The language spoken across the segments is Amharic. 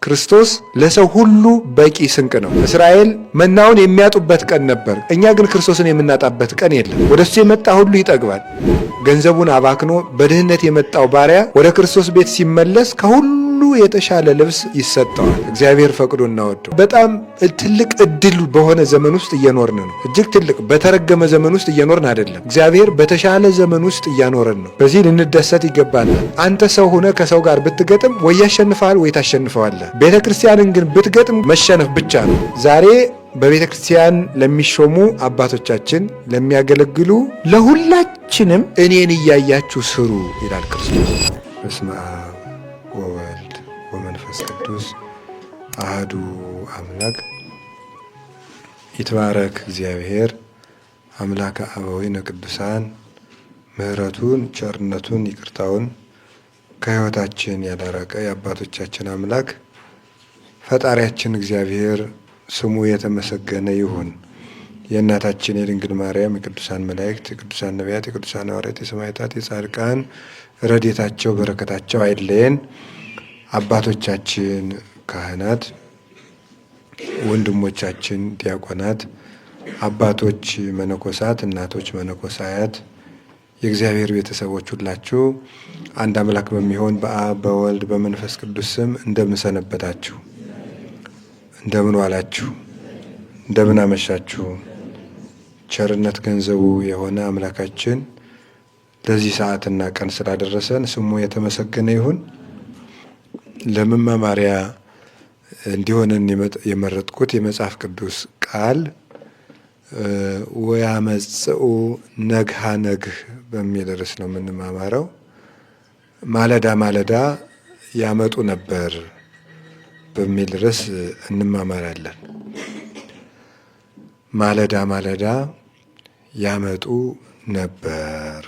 ክርስቶስ ለሰው ሁሉ በቂ ስንቅ ነው። እስራኤል መናውን የሚያጡበት ቀን ነበር። እኛ ግን ክርስቶስን የምናጣበት ቀን የለም። ወደሱ የመጣ ሁሉ ይጠግባል። ገንዘቡን አባክኖ በድህነት የመጣው ባሪያ ወደ ክርስቶስ ቤት ሲመለስ ከሁሉ የተሻለ ልብስ ይሰጠዋል። እግዚአብሔር ፈቅዶና ወዶ በጣም ትልቅ እድል በሆነ ዘመን ውስጥ እየኖርን ነው። እጅግ ትልቅ በተረገመ ዘመን ውስጥ እየኖርን አይደለም። እግዚአብሔር በተሻለ ዘመን ውስጥ እያኖረን ነው። በዚህ ልንደሰት ይገባናል። አንተ ሰው ሆነ ከሰው ጋር ብትገጥም ወይ ያሸንፋል ወይ ታሸንፈዋለህ። ቤተ ክርስቲያንን ግን ብትገጥም መሸነፍ ብቻ ነው። ዛሬ በቤተ ክርስቲያን ለሚሾሙ አባቶቻችን ለሚያገለግሉ ለሁላችንም እኔን እያያችሁ ስሩ ይላል ክርስቶስ። በስመ አብ ወወልድ ወመንፈስ ቅዱስ አሐዱ አምላክ። ይትባረክ እግዚአብሔር አምላከ አበዊነ ቅዱሳን ምሕረቱን ቸርነቱን ይቅርታውን ከሕይወታችን ያላራቀ የአባቶቻችን አምላክ ፈጣሪያችን እግዚአብሔር ስሙ የተመሰገነ ይሁን። የእናታችን የድንግል ማርያም የቅዱሳን መላእክት የቅዱሳን ነቢያት የቅዱሳን ሐዋርያት የሰማዕታት የጻድቃን ረድኤታቸው በረከታቸው አይለየን። አባቶቻችን ካህናት፣ ወንድሞቻችን ዲያቆናት፣ አባቶች መነኮሳት፣ እናቶች መነኮሳያት፣ የእግዚአብሔር ቤተሰቦች ሁላችሁ አንድ አምላክ በሚሆን በአብ በወልድ በመንፈስ ቅዱስ ስም እንደምን ሰነበታችሁ? እንደምን ዋላችሁ? እንደምን አመሻችሁ? ቸርነት ገንዘቡ የሆነ አምላካችን ለዚህ ሰዓትና ቀን ስላደረሰን ስሙ የተመሰገነ ይሁን። ለመማማሪያ እንዲሆነን የመረጥኩት የመጽሐፍ ቅዱስ ቃል ወያመጽኡ ነግሃ ነግህ በሚል ርዕስ ነው የምንማማረው። ማለዳ ማለዳ ያመጡ ነበር በሚል ርዕስ እንማማራለን። ማለዳ ማለዳ ያመጡ ነበር።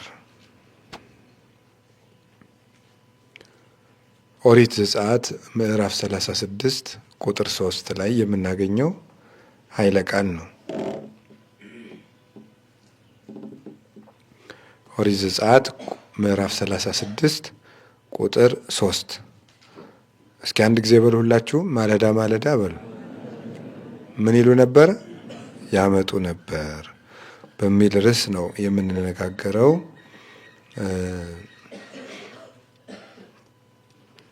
ኦሪት ዘጸአት ምዕራፍ 36 ቁጥር 3 ላይ የምናገኘው ኃይለ ቃል ነው። ኦሪት ዘጸአት ምዕራፍ 36 ቁጥር 3። እስኪ አንድ ጊዜ በሉ ሁላችሁ፣ ማለዳ ማለዳ በሉ። ምን ይሉ ነበር? ያመጡ ነበር በሚል ርዕስ ነው የምንነጋገረው።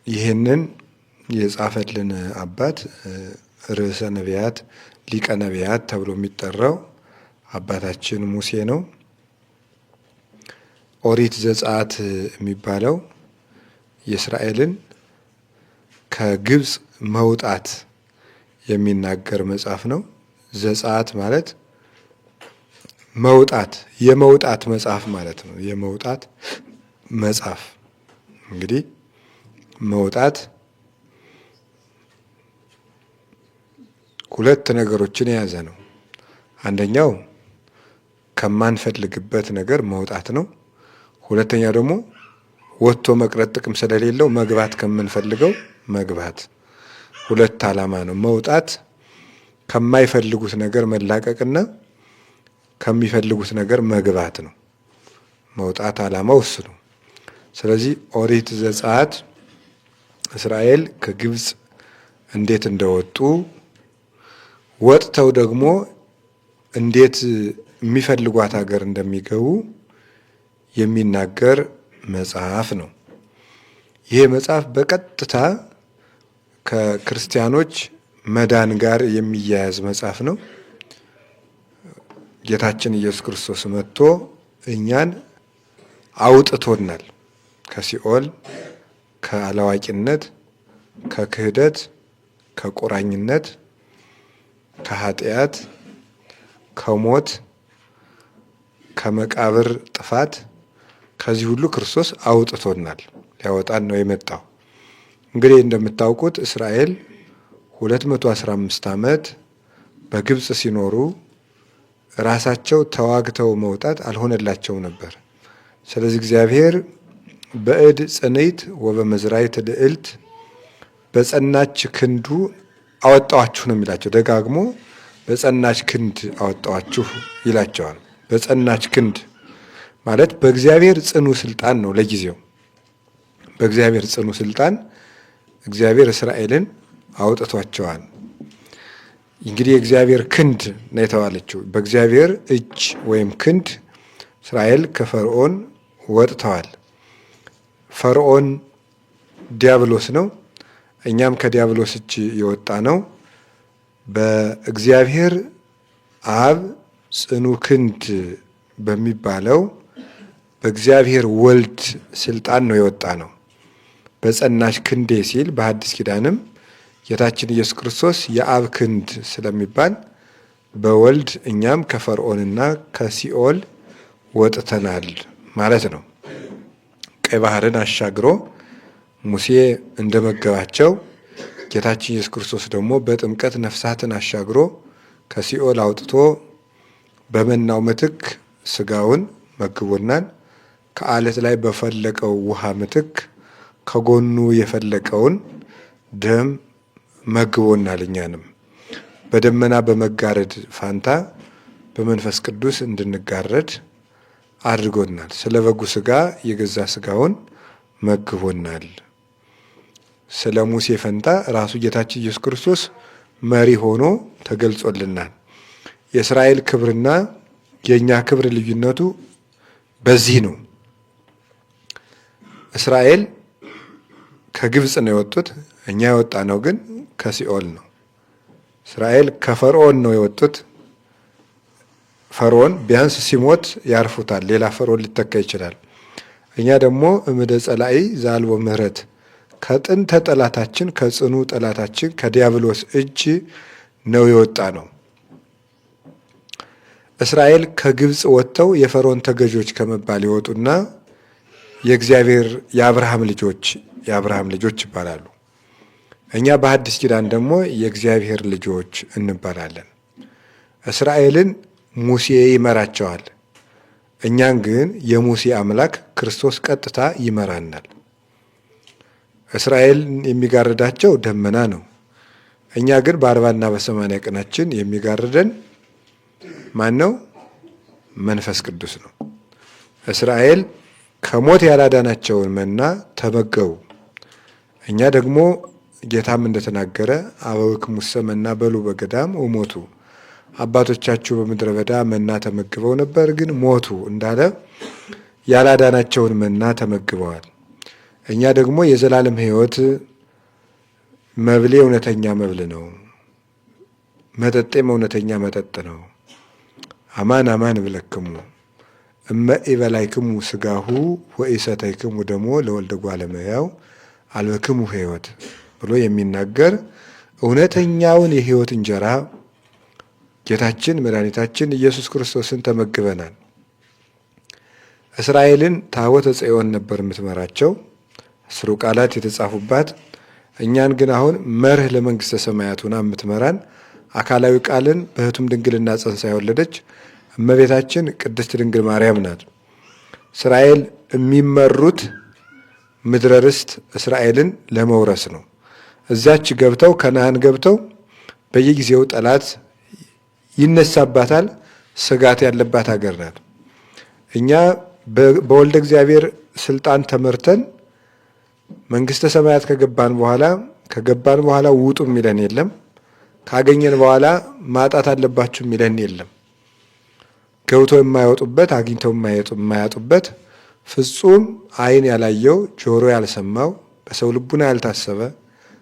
ይህንን የጻፈልን አባት ርዕሰ ነቢያት ሊቀ ነቢያት ተብሎ የሚጠራው አባታችን ሙሴ ነው። ኦሪት ዘጸአት የሚባለው የእስራኤልን ከግብፅ መውጣት የሚናገር መጽሐፍ ነው። ዘጸአት ማለት መውጣት፣ የመውጣት መጽሐፍ ማለት ነው። የመውጣት መጽሐፍ እንግዲህ መውጣት ሁለት ነገሮችን የያዘ ነው። አንደኛው ከማንፈልግበት ነገር መውጣት ነው። ሁለተኛው ደግሞ ወጥቶ መቅረት ጥቅም ስለሌለው መግባት ከምንፈልገው መግባት። ሁለት ዓላማ ነው። መውጣት ከማይፈልጉት ነገር መላቀቅና ከሚፈልጉት ነገር መግባት ነው። መውጣት ዓላማው እሱ ነው። ስለዚህ ኦሪት ዘጸአት እስራኤል ከግብፅ እንዴት እንደወጡ ወጥተው ደግሞ እንዴት የሚፈልጓት ሀገር እንደሚገቡ የሚናገር መጽሐፍ ነው። ይሄ መጽሐፍ በቀጥታ ከክርስቲያኖች መዳን ጋር የሚያያዝ መጽሐፍ ነው። ጌታችን ኢየሱስ ክርስቶስ መጥቶ እኛን አውጥቶናል ከሲኦል፣ ከአላዋቂነት፣ ከክህደት፣ ከቁራኝነት፣ ከኃጢአት፣ ከሞት፣ ከመቃብር ጥፋት፣ ከዚህ ሁሉ ክርስቶስ አውጥቶናል። ሊያወጣን ነው የመጣው። እንግዲህ እንደምታውቁት እስራኤል 215 ዓመት በግብፅ ሲኖሩ ራሳቸው ተዋግተው መውጣት አልሆነላቸውም ነበር። ስለዚህ እግዚአብሔር በእድ ጽንዕት ወበመዝራዕት ልዕልት በጸናች ክንዱ አወጣዋችሁ ነው የሚላቸው። ደጋግሞ በጸናች ክንድ አወጣዋችሁ ይላቸዋል። በጸናች ክንድ ማለት በእግዚአብሔር ጽኑ ስልጣን ነው። ለጊዜው በእግዚአብሔር ጽኑ ስልጣን እግዚአብሔር እስራኤልን አውጥቷቸዋል። እንግዲህ የእግዚአብሔር ክንድ ነው የተባለችው። በእግዚአብሔር እጅ ወይም ክንድ እስራኤል ከፈርዖን ወጥተዋል። ፈርዖን ዲያብሎስ ነው። እኛም ከዲያብሎስ እጅ የወጣ ነው በእግዚአብሔር አብ ጽኑ ክንድ በሚባለው በእግዚአብሔር ወልድ ስልጣን ነው የወጣ ነው። በጸናች ክንዴ ሲል በሐዲስ ኪዳንም ጌታችን ኢየሱስ ክርስቶስ የአብ ክንድ ስለሚባል በወልድ እኛም ከፈርዖንና ከሲኦል ወጥተናል ማለት ነው። ቀይ ባህርን አሻግሮ ሙሴ እንደመገባቸው ጌታችን ኢየሱስ ክርስቶስ ደግሞ በጥምቀት ነፍሳትን አሻግሮ ከሲኦል አውጥቶ በመናው ምትክ ስጋውን መግቦናል። ከአለት ላይ በፈለቀው ውሃ ምትክ ከጎኑ የፈለቀውን ደም መግቦናል። እኛንም በደመና በመጋረድ ፋንታ በመንፈስ ቅዱስ እንድንጋረድ አድርጎናል። ስለ በጉ ስጋ የገዛ ስጋውን መግቦናል። ስለ ሙሴ ፈንታ ራሱ ጌታችን ኢየሱስ ክርስቶስ መሪ ሆኖ ተገልጾልናል። የእስራኤል ክብርና የእኛ ክብር ልዩነቱ በዚህ ነው። እስራኤል ከግብፅ ነው የወጡት፣ እኛ የወጣ ነው ግን ከሲኦል ነው። እስራኤል ከፈርዖን ነው የወጡት። ፈርዖን ቢያንስ ሲሞት ያርፉታል፣ ሌላ ፈርዖን ሊተካ ይችላል። እኛ ደግሞ እምደ ጸላኢ ዘአልቦ ምሕረት ከጥንተ ጠላታችን ከጽኑ ጠላታችን ከዲያብሎስ እጅ ነው የወጣ ነው። እስራኤል ከግብፅ ወጥተው የፈርዖን ተገዦች ከመባል ይወጡና የእግዚአብሔር የአብርሃም ልጆች ይባላሉ። እኛ በሐዲስ ኪዳን ደግሞ የእግዚአብሔር ልጆች እንባላለን። እስራኤልን ሙሴ ይመራቸዋል። እኛን ግን የሙሴ አምላክ ክርስቶስ ቀጥታ ይመራናል። እስራኤል የሚጋርዳቸው ደመና ነው። እኛ ግን በ40ና በ80 ቀናችን የሚጋርደን ማን ነው? መንፈስ ቅዱስ ነው። እስራኤል ከሞት ያላዳናቸውን መና ተመገቡ። እኛ ደግሞ ጌታም እንደተናገረ አበዊክሙሰ መና በሉ በገዳም ወሞቱ፣ አባቶቻችሁ በምድረ በዳ መና ተመግበው ነበር ግን ሞቱ እንዳለ ያላዳናቸውን መና ተመግበዋል። እኛ ደግሞ የዘላለም ሕይወት መብሌ እውነተኛ መብል ነው፣ መጠጤም እውነተኛ መጠጥ ነው። አማን አማን እብለክሙ እመ ኢበላይክሙ ሥጋሁ ወኢሰተይክሙ ደሞ ለወልደ እጓለ እመሕያው አልበክሙ ሕይወት ብሎ የሚናገር እውነተኛውን የሕይወት እንጀራ ጌታችን መድኃኒታችን ኢየሱስ ክርስቶስን ተመግበናል። እስራኤልን ታቦተ ጽዮን ነበር የምትመራቸው፣ 10 ቃላት የተጻፉባት። እኛን ግን አሁን መርህ ለመንግሥተ ሰማያት ሆና የምትመራን አካላዊ ቃልን በሕቱም ድንግልና ጸንሳ የወለደች እመቤታችን ቅድስት ድንግል ማርያም ናት። እስራኤል የሚመሩት ምድረ ርስት እስራኤልን ለመውረስ ነው። እዛች ገብተው ከነዓን ገብተው በየጊዜው ጠላት ይነሳባታል። ስጋት ያለባት ሀገር ናት። እኛ በወልደ እግዚአብሔር ስልጣን ተመርተን መንግሥተ ሰማያት ከገባን በኋላ ውጡ የሚለን የለም። ካገኘን በኋላ ማጣት አለባችሁ የሚለን የለም። ገብቶ የማይወጡበት አግኝተው የማያጡበት ፍጹም ዓይን ያላየው ጆሮ ያልሰማው በሰው ልቡና ያልታሰበ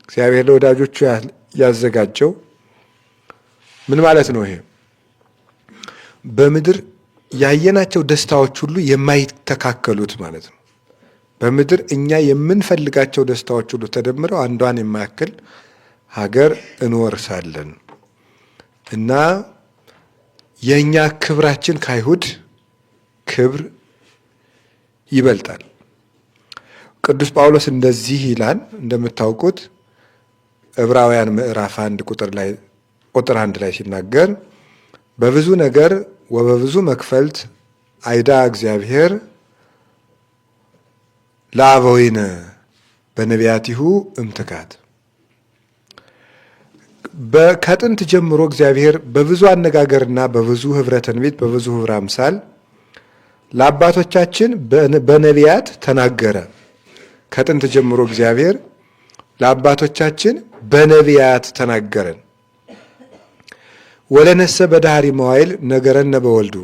እግዚአብሔር ለወዳጆቹ ያዘጋጀው ምን ማለት ነው? ይሄ በምድር ያየናቸው ደስታዎች ሁሉ የማይተካከሉት ማለት ነው። በምድር እኛ የምንፈልጋቸው ደስታዎች ሁሉ ተደምረው አንዷን የማያክል ሀገር እንወርሳለን እና የእኛ ክብራችን ከአይሁድ ክብር ይበልጣል። ቅዱስ ጳውሎስ እንደዚህ ይላል። እንደምታውቁት ዕብራውያን ምዕራፍ 1 ቁጥር 1 ላይ ሲናገር በብዙ ነገር ወበብዙ መክፈልት አይዳ እግዚአብሔር ለአበዊነ በነቢያቲሁ እምትካት። ከጥንት ጀምሮ እግዚአብሔር በብዙ አነጋገርና በብዙ ኅብረ ትንቢት በብዙ ኅብረ አምሳል ለአባቶቻችን በነቢያት ተናገረ። ከጥንት ጀምሮ እግዚአብሔር ለአባቶቻችን በነቢያት ተናገረን። ወለነሰ በዳህሪ መዋይል ነገረነ በወልዱ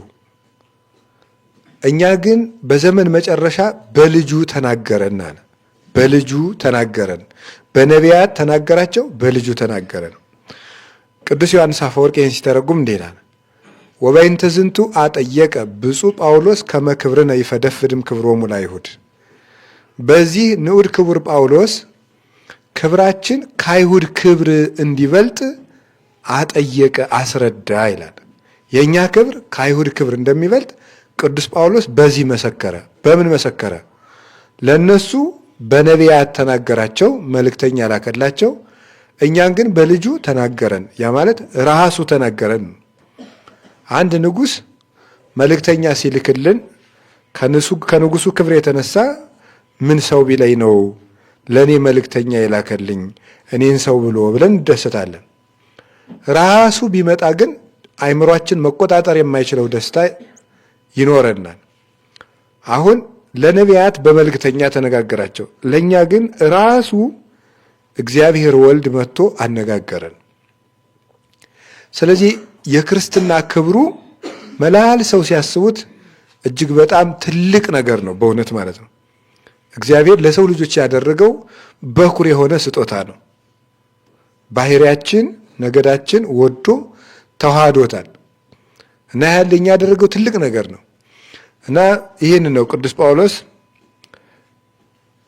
እኛ ግን በዘመን መጨረሻ በልጁ ተናገረን አለ። በልጁ ተናገረን። በነቢያት ተናገራቸው፣ በልጁ ተናገረን። ቅዱስ ዮሐንስ አፈወርቅ ይህን ሲተረጉም እንዲህ ይላል። ወበይንተ ዝንቱ አጠየቀ ብፁዕ ጳውሎስ ከመ ክብርነ ይፈደፍድም ክብሮሙ ለአይሁድ። በዚህ ንዑድ ክቡር ጳውሎስ ክብራችን ከአይሁድ ክብር እንዲበልጥ አጠየቀ፣ አስረዳ ይላል። የእኛ ክብር ከአይሁድ ክብር እንደሚበልጥ ቅዱስ ጳውሎስ በዚህ መሰከረ። በምን መሰከረ? ለእነሱ በነቢያት ተናገራቸው፣ መልእክተኛ ላከላቸው። እኛን ግን በልጁ ተናገረን። ያ ማለት ራሱ ተናገረን። አንድ ንጉሥ መልእክተኛ ሲልክልን ከንጉሱ ክብር የተነሳ ምን ሰው ቢለኝ ነው ለእኔ መልእክተኛ የላከልኝ እኔን ሰው ብሎ ብለን እንደሰታለን። ራሱ ቢመጣ ግን አይምሯችን መቆጣጠር የማይችለው ደስታ ይኖረናል። አሁን ለነቢያት በመልእክተኛ ተነጋገራቸው፣ ለእኛ ግን ራሱ እግዚአብሔር ወልድ መጥቶ አነጋገረን። ስለዚህ የክርስትና ክብሩ መላልሰው ሲያስቡት እጅግ በጣም ትልቅ ነገር ነው በእውነት ማለት ነው። እግዚአብሔር ለሰው ልጆች ያደረገው በኩር የሆነ ስጦታ ነው። ባህሪያችን ነገዳችን ወዶ ተዋህዶታል እና ያህል ለኛ ያደረገው ትልቅ ነገር ነው እና ይህን ነው ቅዱስ ጳውሎስ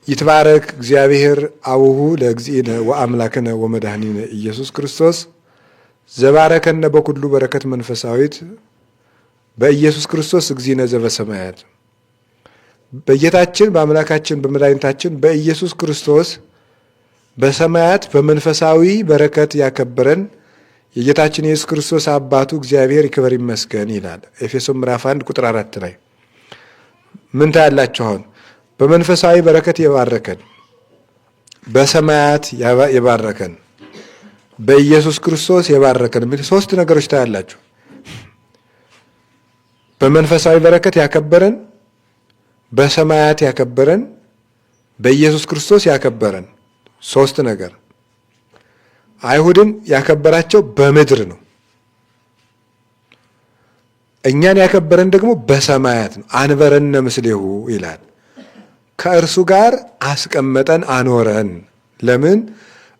ይትባረክ እግዚአብሔር አቡሁ ለእግዚእነ ወአምላክነ ወመድኃኒነ ኢየሱስ ክርስቶስ ዘባረከነ በኩሉ በረከት መንፈሳዊት በኢየሱስ ክርስቶስ እግዚእነ ዘበሰማያት። በጌታችን በአምላካችን በመድኃኒታችን በኢየሱስ ክርስቶስ በሰማያት በመንፈሳዊ በረከት ያከበረን የጌታችን ኢየሱስ ክርስቶስ አባቱ እግዚአብሔር ይክበር ይመስገን ይላል ኤፌሶን ምዕራፍ 1 ቁጥር 4 ላይ። ምን ታያላችሁ? አሁን በመንፈሳዊ በረከት የባረከን፣ በሰማያት የባረከን፣ በኢየሱስ ክርስቶስ የባረከን የሚል ሶስት ነገሮች ታያላችሁ። በመንፈሳዊ በረከት ያከበረን፣ በሰማያት ያከበረን፣ በኢየሱስ ክርስቶስ ያከበረን ሶስት ነገር። አይሁድን ያከበራቸው በምድር ነው። እኛን ያከበረን ደግሞ በሰማያት ነው። አንበረነ ምስሌሁ ይላል። ከእርሱ ጋር አስቀመጠን አኖረን። ለምን?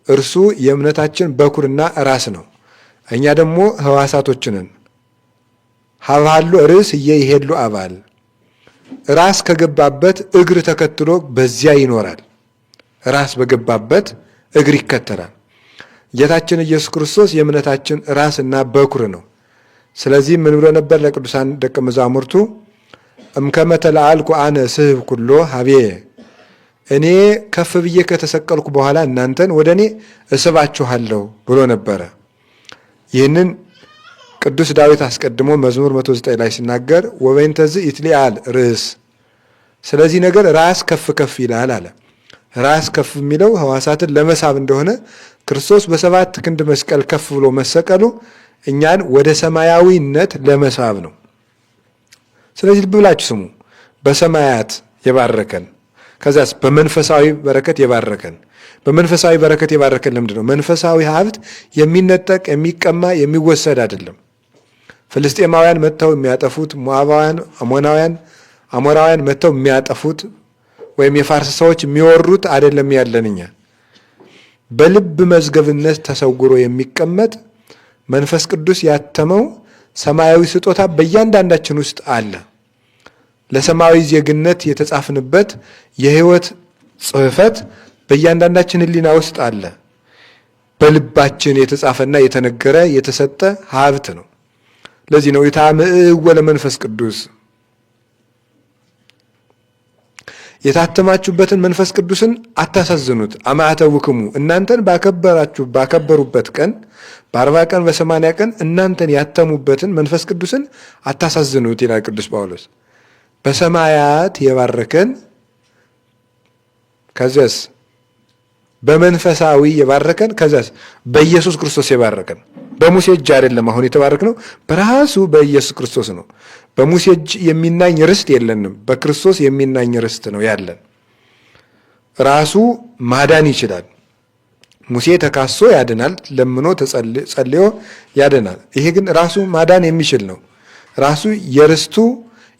እርሱ የእምነታችን በኩርና ራስ ነው። እኛ ደግሞ ሕዋሳቶችንን ሀብሃሉ ርዕስ እየይሄሉ አባል። ራስ ከገባበት እግር ተከትሎ በዚያ ይኖራል። ራስ በገባበት እግር ይከተላል። ጌታችን ኢየሱስ ክርስቶስ የእምነታችን ራስና በኩር ነው። ስለዚህ ምን ብሎ ነበር ለቅዱሳን ደቀ መዛሙርቱ? እምከመ ተለአልኩ አነ ስህብ ኩሎ ሀቤ፣ እኔ ከፍ ብዬ ከተሰቀልኩ በኋላ እናንተን ወደ እኔ እስባችኋለሁ ብሎ ነበረ። ይህንን ቅዱስ ዳዊት አስቀድሞ መዝሙር 109 ላይ ሲናገር ወበይንተዝ ይትሊአል ርዕስ፣ ስለዚህ ነገር ራስ ከፍ ከፍ ይላል አለ። ራስ ከፍ የሚለው ሕዋሳትን ለመሳብ እንደሆነ ክርስቶስ በሰባት ክንድ መስቀል ከፍ ብሎ መሰቀሉ እኛን ወደ ሰማያዊነት ለመሳብ ነው። ስለዚህ ልብ ብላችሁ ስሙ። በሰማያት የባረከን፣ ከዛስ በመንፈሳዊ በረከት የባረከን። በመንፈሳዊ በረከት የባረከን ለምንድን ነው? መንፈሳዊ ሀብት የሚነጠቅ የሚቀማ የሚወሰድ አይደለም። ፍልስጤማውያን መጥተው የሚያጠፉት፣ ሞዓባውያን፣ አሞራውያን መጥተው የሚያጠፉት ወይም የፋርስ ሰዎች የሚወሩት አይደለም ያለን እኛ። በልብ መዝገብነት ተሰውሮ የሚቀመጥ መንፈስ ቅዱስ ያተመው ሰማያዊ ስጦታ በእያንዳንዳችን ውስጥ አለ። ለሰማያዊ ዜግነት የተጻፍንበት የሕይወት ጽሕፈት በእያንዳንዳችን ሕሊና ውስጥ አለ። በልባችን የተጻፈና የተነገረ የተሰጠ ሀብት ነው። ለዚህ ነው ኢታምዕወ ለመንፈስ ቅዱስ፣ የታተማችሁበትን መንፈስ ቅዱስን አታሳዝኑት። አማዕተውክሙ፣ እናንተን ባከበሩበት ቀን በ40 ቀን በ80 ቀን እናንተን ያተሙበትን መንፈስ ቅዱስን አታሳዝኑት ይላል ቅዱስ ጳውሎስ። በሰማያት የባረከን፣ ከዚያስ በመንፈሳዊ የባረከን፣ ከዚያስ በኢየሱስ ክርስቶስ የባረከን። በሙሴ እጅ አይደለም አሁን የተባረክነው፣ በራሱ በኢየሱስ ክርስቶስ ነው። በሙሴ እጅ የሚናኝ ርስት የለንም። በክርስቶስ የሚናኝ ርስት ነው ያለን። ራሱ ማዳን ይችላል። ሙሴ ተካሶ ያድናል፣ ለምኖ ጸልዮ ያድናል። ይሄ ግን ራሱ ማዳን የሚችል ነው። ራሱ የርስቱ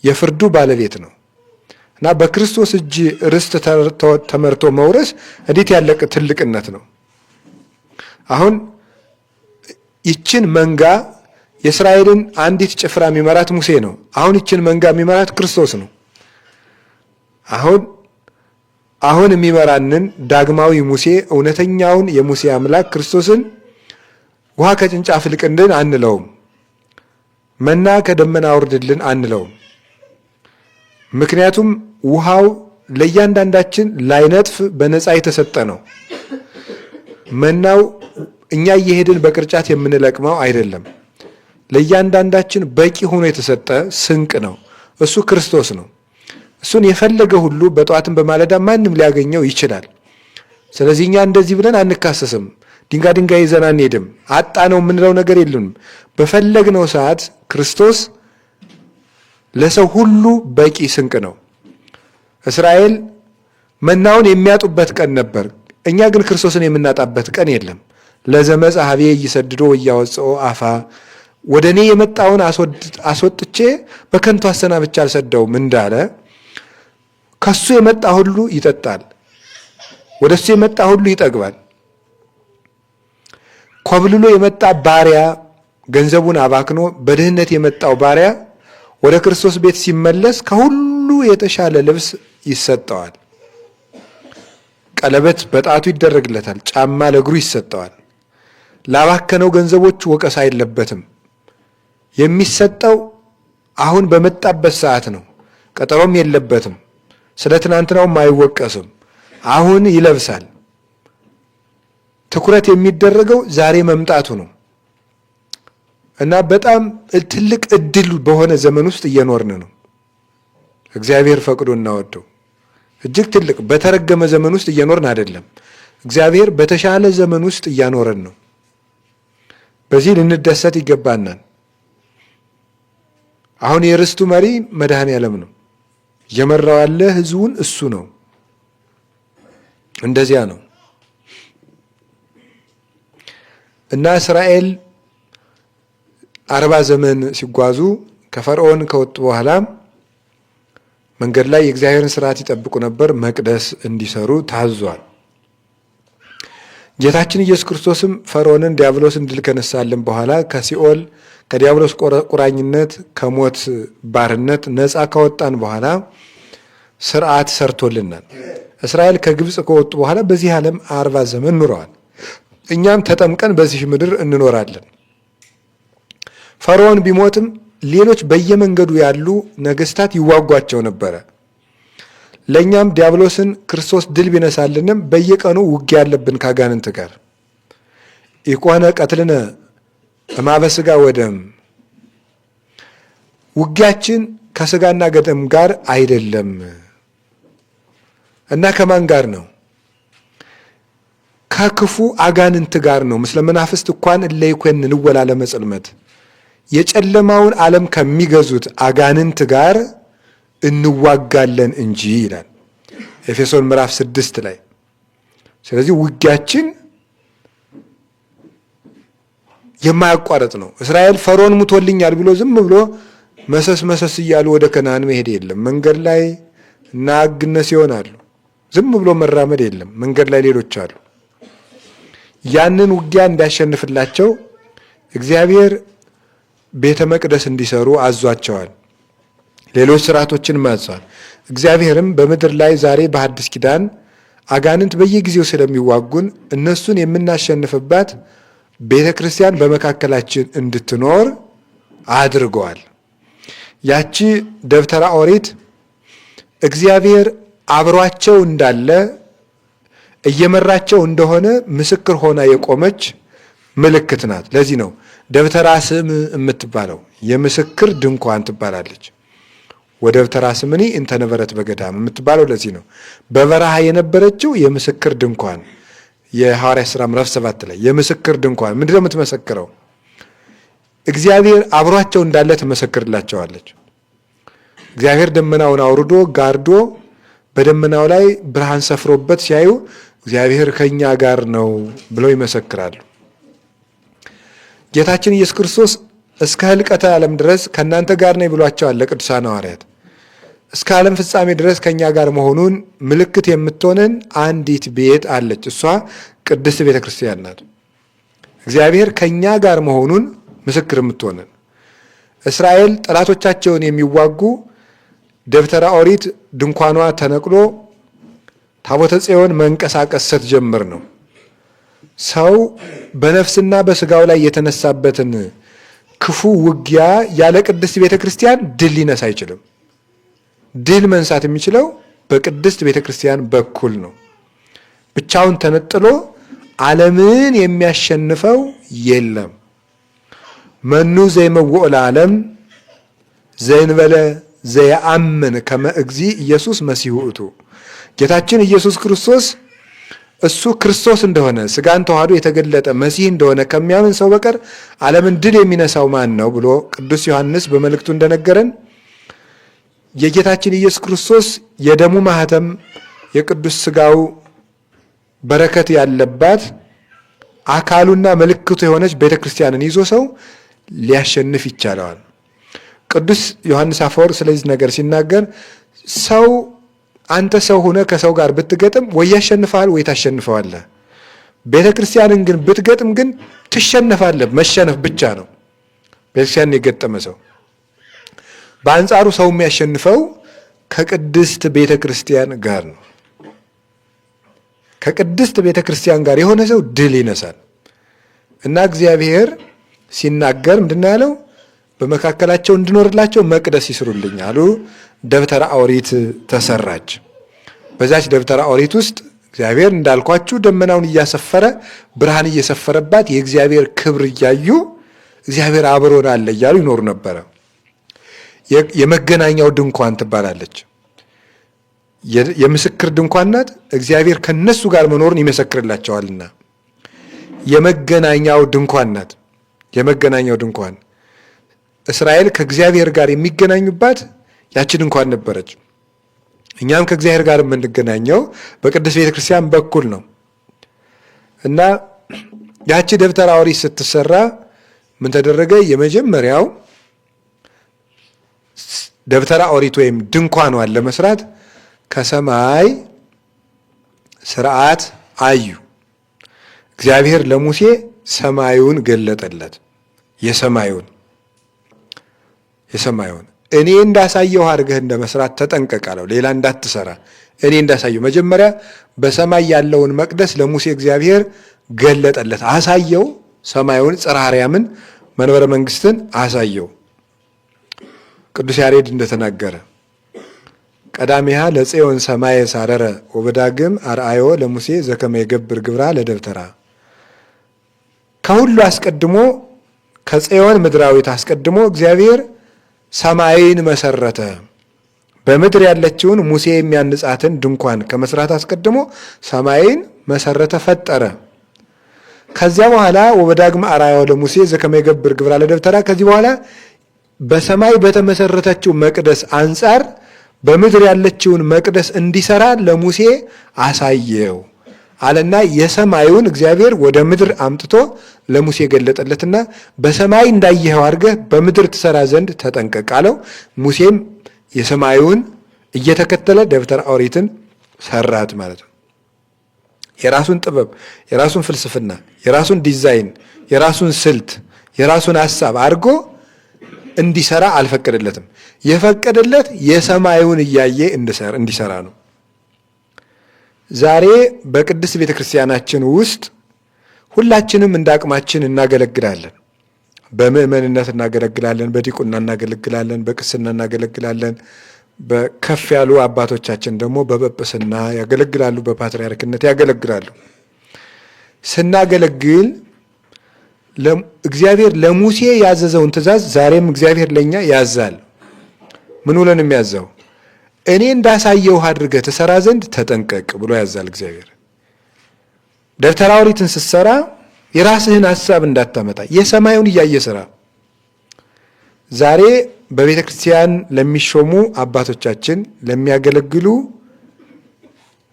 የፍርዱ ባለቤት ነው እና በክርስቶስ እጅ ርስት ተመርቶ መውረስ እንዴት ያለ ትልቅነት ነው! አሁን ይችን መንጋ የእስራኤልን አንዲት ጭፍራ የሚመራት ሙሴ ነው። አሁን ይችን መንጋ የሚመራት ክርስቶስ ነው። አሁን የሚመራንን ዳግማዊ ሙሴ እውነተኛውን የሙሴ አምላክ ክርስቶስን ውሃ ከጭንጫ አፍልቅልን አንለውም። መና ከደመና አውርድልን አንለውም። ምክንያቱም ውሃው ለእያንዳንዳችን ላይነጥፍ በነፃ የተሰጠ ነው። መናው እኛ እየሄድን በቅርጫት የምንለቅመው አይደለም። ለእያንዳንዳችን በቂ ሆኖ የተሰጠ ስንቅ ነው። እሱ ክርስቶስ ነው። እሱን የፈለገ ሁሉ በጠዋትም በማለዳ ማንም ሊያገኘው ይችላል። ስለዚህ እኛ እንደዚህ ብለን አንካሰስም። ድንጋይ ይዘን አንሄድም። አጣ ነው የምንለው ነገር የለንም። በፈለግነው ሰዓት ክርስቶስ ለሰው ሁሉ በቂ ስንቅ ነው። እስራኤል መናውን የሚያጡበት ቀን ነበር። እኛ ግን ክርስቶስን የምናጣበት ቀን የለም። ለዘመጻሕቤ እይሰድዶ እያወጽኦ አፋ፣ ወደ እኔ የመጣውን አስወጥቼ በከንቱ አሰናብቼ አልሰደውም እንዳለ ከሱ የመጣ ሁሉ ይጠጣል፣ ወደ እሱ የመጣ ሁሉ ይጠግባል። ኮብልሎ የመጣ ባሪያ ገንዘቡን አባክኖ በድህነት የመጣው ባሪያ ወደ ክርስቶስ ቤት ሲመለስ ከሁሉ የተሻለ ልብስ ይሰጠዋል። ቀለበት በጣቱ ይደረግለታል፣ ጫማ ለእግሩ ይሰጠዋል። ላባከነው ገንዘቦች ወቀሳ አይለበትም። የሚሰጠው አሁን በመጣበት ሰዓት ነው። ቀጠሮም የለበትም። ስለ ትናንትናውም አይወቀስም። አሁን ይለብሳል። ትኩረት የሚደረገው ዛሬ መምጣቱ ነው እና በጣም ትልቅ እድል በሆነ ዘመን ውስጥ እየኖርን ነው። እግዚአብሔር ፈቅዶ እናወደው እጅግ ትልቅ በተረገመ ዘመን ውስጥ እየኖርን አይደለም። እግዚአብሔር በተሻለ ዘመን ውስጥ እያኖረን ነው። በዚህ ልንደሰት ይገባናል። አሁን የርስቱ መሪ መድኃኔዓለም ነው። እየመራው ያለ ሕዝቡን እሱ ነው። እንደዚያ ነው እና እስራኤል 40 ዘመን ሲጓዙ ከፈርዖን ከወጡ በኋላ መንገድ ላይ የእግዚአብሔርን ስርዓት ይጠብቁ ነበር። መቅደስ እንዲሰሩ ታዟል። ጌታችን ኢየሱስ ክርስቶስም ፈርዖንን ዲያብሎስን ድል ከነሳልን በኋላ ከሲኦል ከዲያብሎስ ቁራኝነት ከሞት ባርነት ነፃ ካወጣን በኋላ ስርዓት ሰርቶልናል። እስራኤል ከግብፅ ከወጡ በኋላ በዚህ ዓለም 40 ዘመን ኑረዋል። እኛም ተጠምቀን በዚህ ምድር እንኖራለን። ፈርዖን ቢሞትም ሌሎች በየመንገዱ ያሉ ነገስታት ይዋጓቸው ነበረ። ለእኛም ዲያብሎስን ክርስቶስ ድል ቢነሳልንም በየቀኑ ውጊያ ያለብን ካጋንንት ጋር ኢኮነ ቀትልነ እማበ ሥጋ ወደም። ውጊያችን ከስጋና ገደም ጋር አይደለም እና ከማን ጋር ነው? ከክፉ አጋንንት ጋር ነው። ምስለ መናፍስት እንኳን እለ ይኮንን ወላለ መጽልመት፣ የጨለማውን ዓለም ከሚገዙት አጋንንት ጋር እንዋጋለን እንጂ ይላል ኤፌሶን ምዕራፍ 6 ላይ። ስለዚህ ውጊያችን የማያቋርጥ ነው። እስራኤል ፈርዖን ሙቶልኛል ብሎ ዝም ብሎ መሰስ እያሉ ወደ ከነዓን መሄድ የለም። መንገድ ላይ እና ግነስ ይሆናሉ። ዝም ብሎ መራመድ የለም። መንገድ ላይ ሌሎች አሉ። ያንን ውጊያ እንዲያሸንፍላቸው እግዚአብሔር ቤተ መቅደስ እንዲሰሩ አዟቸዋል። ሌሎች ስርዓቶችን ማዟል። እግዚአብሔርም በምድር ላይ ዛሬ በሐዲስ ኪዳን አጋንንት በየጊዜው ስለሚዋጉን እነሱን የምናሸንፍባት ቤተ ክርስቲያን በመካከላችን እንድትኖር አድርገዋል። ያቺ ደብተራ ኦሪት እግዚአብሔር አብሯቸው እንዳለ እየመራቸው እንደሆነ ምስክር ሆና የቆመች ምልክት ናት። ለዚህ ነው ደብተራ ስም የምትባለው። የምስክር ድንኳን ትባላለች። ወደብተራ ስምኒ እንተ ነበረት በገዳም የምትባለው ለዚህ ነው። በበረሃ የነበረችው የምስክር ድንኳን የሐዋርያት ሥራ ምዕራፍ 7 ላይ የምስክር ድንኳን ምንድነው የምትመሰክረው? እግዚአብሔር አብሯቸው እንዳለ ትመሰክርላቸዋለች። እግዚአብሔር ደመናውን አውርዶ ጋርዶ በደመናው ላይ ብርሃን ሰፍሮበት ሲያዩ እግዚአብሔር ከኛ ጋር ነው ብለው ይመሰክራሉ። ጌታችን ኢየሱስ ክርስቶስ እስከ ህልቀተ ዓለም ድረስ ከእናንተ ጋር ነኝ ብሏቸዋል ለቅዱሳን ሐዋርያት። እስከ ዓለም ፍጻሜ ድረስ ከኛ ጋር መሆኑን ምልክት የምትሆንን አንዲት ቤት አለች። እሷ ቅድስት ቤተ ክርስቲያን ናት። እግዚአብሔር ከኛ ጋር መሆኑን ምስክር የምትሆንን እስራኤል ጠላቶቻቸውን የሚዋጉ ደብተራ ኦሪት ድንኳኗ ተነቅሎ ታቦተ ጽዮን መንቀሳቀስ ስትጀምር ነው። ሰው በነፍስና በስጋው ላይ የተነሳበትን ክፉ ውጊያ ያለ ቅድስት ቤተ ክርስቲያን ድል ሊነሳ አይችልም። ድል መንሳት የሚችለው በቅድስት ቤተ ክርስቲያን በኩል ነው። ብቻውን ተነጥሎ ዓለምን የሚያሸንፈው የለም። መኑ ዘይመውኦ ለዓለም ዘእንበለ ዘየአምን ከመ እግዚእ ኢየሱስ መሲሑ ውእቱ። ጌታችን ኢየሱስ ክርስቶስ እሱ ክርስቶስ እንደሆነ ስጋን ተዋህዶ የተገለጠ መሲህ እንደሆነ ከሚያምን ሰው በቀር ዓለምን ድል የሚነሳው ማን ነው ብሎ ቅዱስ ዮሐንስ በመልእክቱ እንደነገረን የጌታችን ኢየሱስ ክርስቶስ የደሙ ማህተም የቅዱስ ስጋው በረከት ያለባት አካሉና ምልክቱ የሆነች ቤተክርስቲያንን ይዞ ሰው ሊያሸንፍ ይቻለዋል። ቅዱስ ዮሐንስ አፈወርቅ ስለዚህ ነገር ሲናገር ሰው አንተ ሰው ሆነ ከሰው ጋር ብትገጥም ወይ ያሸንፋል ወይ ታሸንፈዋለህ። ቤተክርስቲያንን ግን ብትገጥም ግን ትሸነፋለህ። መሸነፍ ብቻ ነው ቤተክርስቲያንን የገጠመ ሰው። በአንጻሩ ሰው የሚያሸንፈው ከቅድስት ቤተክርስቲያን ጋር ነው። ከቅድስት ቤተክርስቲያን ጋር የሆነ ሰው ድል ይነሳል። እና እግዚአብሔር ሲናገር ምንድን ነው ያለው? በመካከላቸው እንድኖርላቸው መቅደስ ይስሩልኝ አሉ። ደብተራ ኦሪት ተሰራች። በዛች ደብተራ ኦሪት ውስጥ እግዚአብሔር እንዳልኳችሁ ደመናውን እያሰፈረ ብርሃን እየሰፈረባት የእግዚአብሔር ክብር እያዩ እግዚአብሔር አብሮን አለ እያሉ ይኖሩ ነበረ። የመገናኛው ድንኳን ትባላለች። የምስክር ድንኳን ናት። እግዚአብሔር ከነሱ ጋር መኖርን ይመሰክርላቸዋልና የመገናኛው ድንኳን ናት። የመገናኛው ድንኳን እስራኤል ከእግዚአብሔር ጋር የሚገናኙባት ያቺ ድንኳን ነበረች። እኛም ከእግዚአብሔር ጋር የምንገናኘው በቅድስት ቤተ ክርስቲያን በኩል ነው እና ያቺ ደብተራ ኦሪት ስትሰራ ምን ተደረገ? የመጀመሪያው ደብተራ ኦሪት ወይም ድንኳኗን ለመስራት ከሰማይ ስርዓት አዩ። እግዚአብሔር ለሙሴ ሰማዩን ገለጠለት። የሰማዩን እኔ እንዳሳየው አድርገህ እንደመስራት ተጠንቀቅ አለው። ሌላ እንዳትሰራ እኔ እንዳሳየው። መጀመሪያ በሰማይ ያለውን መቅደስ ለሙሴ እግዚአብሔር ገለጠለት፣ አሳየው። ሰማዩን ጽርሐ አርያምን መንበረ መንግስትን አሳየው። ቅዱስ ያሬድ እንደተናገረ ቀዳሚሃ ለጽዮን ሰማየ ሳረረ ወበዳግም አርአዮ ለሙሴ ዘከመ የገብር ግብራ ለደብተራ። ከሁሉ አስቀድሞ ከጽዮን ምድራዊት አስቀድሞ እግዚአብሔር ሰማይን መሰረተ። በምድር ያለችውን ሙሴ የሚያንጻትን ድንኳን ከመስራት አስቀድሞ ሰማይን መሰረተ፣ ፈጠረ። ከዚያ በኋላ ወበዳግም አርአዮ ለሙሴ ዘከመ የገብር ግብራ ለደብተራ። ከዚህ በኋላ በሰማይ በተመሰረተችው መቅደስ አንጻር በምድር ያለችውን መቅደስ እንዲሰራ ለሙሴ አሳየው አለና የሰማዩን እግዚአብሔር ወደ ምድር አምጥቶ ለሙሴ ገለጠለትና በሰማይ እንዳየኸው አድርገህ በምድር ትሰራ ዘንድ ተጠንቀቅ አለው። ሙሴም የሰማዩን እየተከተለ ደብተራ ኦሪትን ሰራት ማለት ነው። የራሱን ጥበብ፣ የራሱን ፍልስፍና፣ የራሱን ዲዛይን፣ የራሱን ስልት፣ የራሱን ሐሳብ አድርጎ እንዲሰራ አልፈቀደለትም። የፈቀደለት የሰማዩን እያየ እንዲሰራ ነው። ዛሬ በቅድስት ቤተ ክርስቲያናችን ውስጥ ሁላችንም እንደ አቅማችን እናገለግላለን። በምእመንነት እናገለግላለን፣ በዲቁና እናገለግላለን፣ በቅስና እናገለግላለን። በከፍ ያሉ አባቶቻችን ደግሞ በጵጵስና ያገለግላሉ፣ በፓትርያርክነት ያገለግላሉ። ስናገለግል እግዚአብሔር ለሙሴ ያዘዘውን ትእዛዝ ዛሬም እግዚአብሔር ለኛ ያዛል። ምን ብሎ ነው የሚያዘው? እኔ እንዳሳየው አድርገህ ትሰራ ዘንድ ተጠንቀቅ ብሎ ያዛል እግዚአብሔር። ደብተራ ኦሪትን ስትሰራ የራስህን ሐሳብ እንዳታመጣ፣ የሰማዩን እያየ ስራ። ዛሬ በቤተ ክርስቲያን ለሚሾሙ አባቶቻችን ለሚያገለግሉ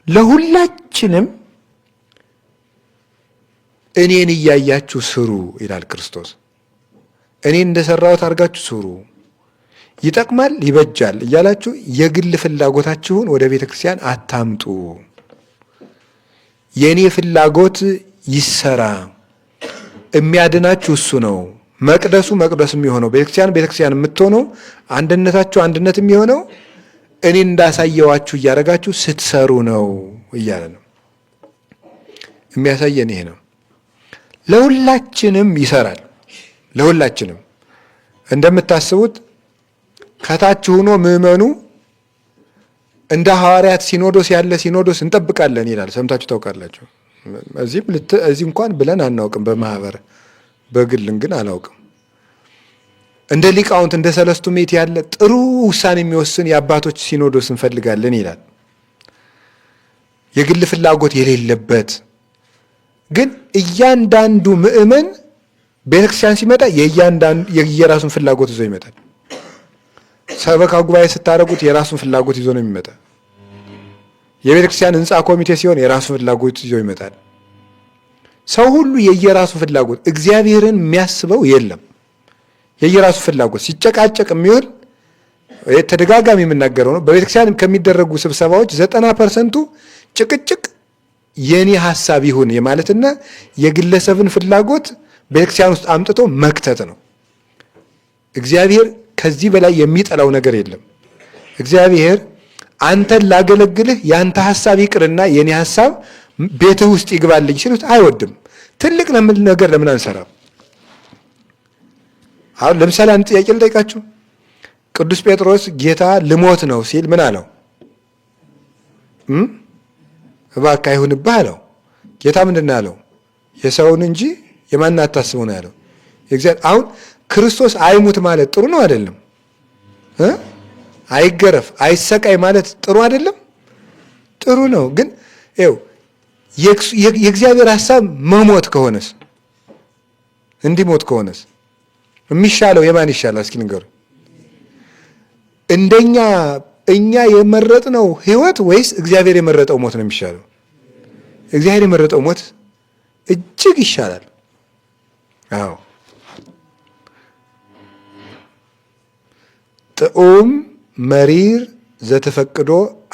ለሁላችንም እኔን እያያችሁ ስሩ ይላል ክርስቶስ። እኔን እንደሰራሁት አድርጋችሁ ስሩ፣ ይጠቅማል፣ ይበጃል እያላችሁ የግል ፍላጎታችሁን ወደ ቤተ ክርስቲያን አታምጡ። የእኔ ፍላጎት ይሰራ፣ የሚያድናችሁ እሱ ነው። መቅደሱ መቅደስ የሚሆነው ቤተክርስቲያን የምትሆነው አንድነታችሁ አንድነት የሚሆነው እኔን እንዳሳየዋችሁ እያደረጋችሁ ስትሰሩ ነው እያለ ነው። የሚያሳየን ይሄ ነው። ለሁላችንም ይሰራል። ለሁላችንም እንደምታስቡት ከታች ሆኖ ምዕመኑ እንደ ሐዋርያት ሲኖዶስ ያለ ሲኖዶስ እንጠብቃለን ይላል። ሰምታችሁ ታውቃላችሁ። እዚህ እንኳን ብለን አናውቅም። በማህበር በግልን ግን አላውቅም። እንደ ሊቃውንት እንደ ሰለስቱ ምዕት ያለ ጥሩ ውሳኔ የሚወስን የአባቶች ሲኖዶስ እንፈልጋለን ይላል። የግል ፍላጎት የሌለበት ግን እያንዳንዱ ምዕመን ቤተክርስቲያን ሲመጣ የየራሱን ፍላጎት ይዞ ይመጣል። ሰበካ ጉባኤ ስታደርጉት የራሱን ፍላጎት ይዞ ነው የሚመጣ። የቤተክርስቲያን ህንፃ ኮሚቴ ሲሆን የራሱን ፍላጎት ይዞ ይመጣል። ሰው ሁሉ የየራሱ ፍላጎት፣ እግዚአብሔርን የሚያስበው የለም። የየራሱ ፍላጎት ሲጨቃጨቅ የሚውል ተደጋጋሚ የምናገረው ነው። በቤተክርስቲያን ከሚደረጉ ስብሰባዎች 90% ጭቅጭቅ የኔ ሐሳብ ይሁን የማለትና የግለሰብን ፍላጎት ቤተክርስቲያን ውስጥ አምጥቶ መክተት ነው። እግዚአብሔር ከዚህ በላይ የሚጠላው ነገር የለም። እግዚአብሔር አንተን ላገለግልህ ያንተ ሐሳብ ይቅርና የኔ ሐሳብ ቤትህ ውስጥ ይግባልኝ ሲሉት አይወድም። ትልቅ ነገር ለምን አንሰራም? አሁን ለምሳሌ አንድ ጥያቄ ልጠይቃችሁ። ቅዱስ ጴጥሮስ ጌታ ልሞት ነው ሲል ምን አለው? እባክህ አይሁንብህ አለው። ጌታ ምንድን ነው ያለው? የሰውን እንጂ የማንን አታስበው ነው ያለው። አሁን ክርስቶስ አይሙት ማለት ጥሩ ነው አይደለም? አይገረፍ አይሰቃይ ማለት ጥሩ አይደለም? ጥሩ ነው። ግን ይኸው የእግዚአብሔር ሐሳብ መሞት ከሆነስ እንዲሞት ከሆነስ የሚሻለው የማን ይሻላል? እስኪ ንገሩ። እንደኛ እኛ የመረጥነው ህይወት ወይስ እግዚአብሔር የመረጠው ሞት ነው የሚሻለው? እግዚአብሔር የመረጠው ሞት እጅግ ይሻላል። አዎ ጥዑም መሪር ዘተፈቅዶ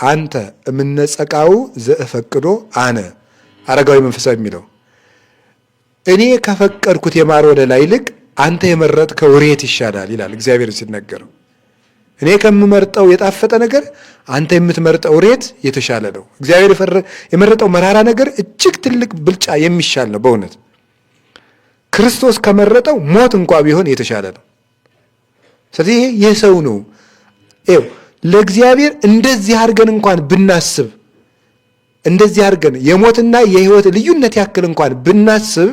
አንተ እምነጸቃው ዘእፈቅዶ አነ አረጋዊ መንፈሳዊ የሚለው እኔ ከፈቀድኩት የማር ወለላ ይልቅ አንተ የመረጥከው ሬት ይሻላል ይላል እግዚአብሔር ሲናገረው። እኔ ከምመርጠው የጣፈጠ ነገር አንተ የምትመርጠው ሬት የተሻለ ነው። እግዚአብሔር የመረጠው መራራ ነገር እጅግ ትልቅ ብልጫ የሚሻል ነው በእውነት። ክርስቶስ ከመረጠው ሞት እንኳ ቢሆን የተሻለ ነው። ስለዚህ ይህ ሰው ነው። ይኸው ለእግዚአብሔር እንደዚህ አድርገን እንኳን ብናስብ፣ እንደዚህ አድርገን የሞትና የህይወት ልዩነት ያክል እንኳን ብናስብ